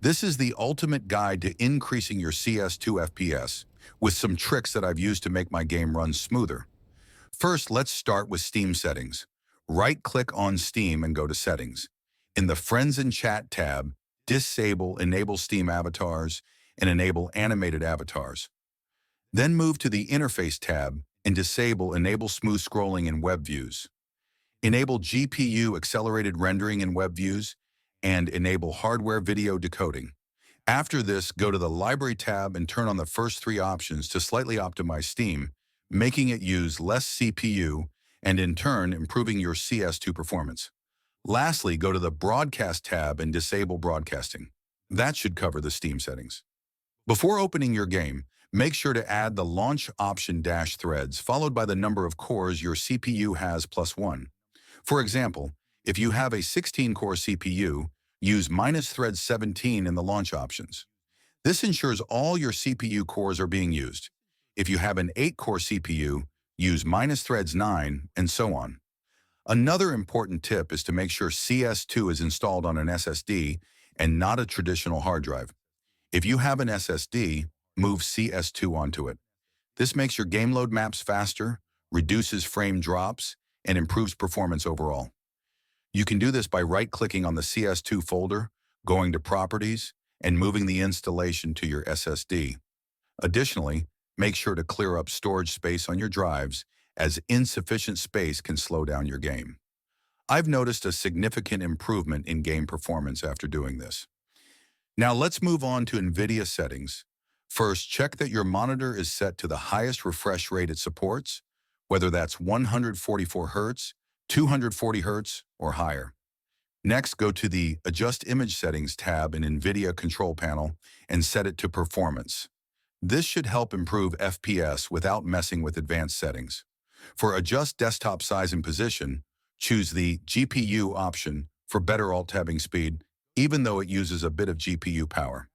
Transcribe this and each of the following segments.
This is the ultimate guide to increasing your CS2 FPS with some tricks that I've used to make my game run smoother. First, let's start with Steam settings. Right-click on Steam and go to Settings. In the Friends and Chat tab, disable Enable Steam Avatars and enable Animated Avatars. Then move to the Interface tab and disable Enable Smooth Scrolling in Web Views. Enable GPU Accelerated Rendering in Web Views and enable Hardware Video Decoding. After this, go to the Library tab and turn on the first three options to slightly optimize Steam, making it use less CPU and in turn improving your CS2 performance. Lastly, go to the Broadcast tab and disable broadcasting. That should cover the Steam settings. Before opening your game, make sure to add the launch option -threads followed by the number of cores your CPU has +1. For example, if you have a 16-core CPU, use -thread 17 in the launch options. This ensures all your CPU cores are being used. If you have an 8-core CPU, use -threads 9, and so on. Another important tip is to make sure CS2 is installed on an SSD and not a traditional hard drive. If you have an SSD, move CS2 onto it. This makes your game load maps faster, reduces frame drops, and improves performance overall. You can do this by right-clicking on the CS2 folder, going to Properties, and moving the installation to your SSD. Additionally, make sure to clear up storage space on your drives, as insufficient space can slow down your game. I've noticed a significant improvement in game performance after doing this. Now let's move on to Nvidia settings. First, check that your monitor is set to the highest refresh rate it supports, whether that's 144 Hz, 240 Hz, or higher. Next, go to the Adjust Image Settings tab in Nvidia Control Panel and set it to Performance. This should help improve FPS without messing with advanced settings. For Adjust Desktop Size and Position, choose the GPU option for better alt-tabbing speed, even though it uses a bit of GPU power.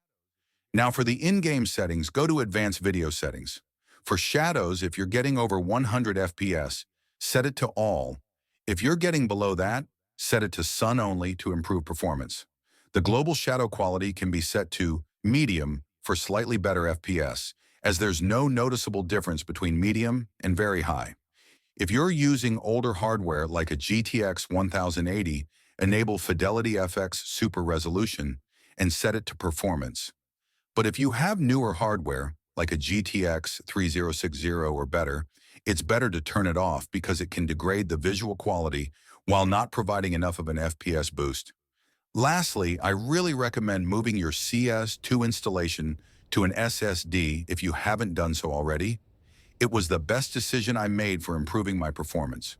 Now for the in-game settings, go to Advanced Video Settings. For shadows, if you're getting over 100 FPS, set it to All. If you're getting below that, set it to Sun Only to improve performance. The global shadow quality can be set to Medium for slightly better FPS, as there's no noticeable difference between medium and very high. If you're using older hardware like a GTX 1080, enable Fidelity FX Super Resolution and set it to Performance. But if you have newer hardware, like a GTX 3060 or better, it's better to turn it off because it can degrade the visual quality while not providing enough of an FPS boost. Lastly, I really recommend moving your CS2 installation to an SSD if you haven't done so already. It was the best decision I made for improving my performance.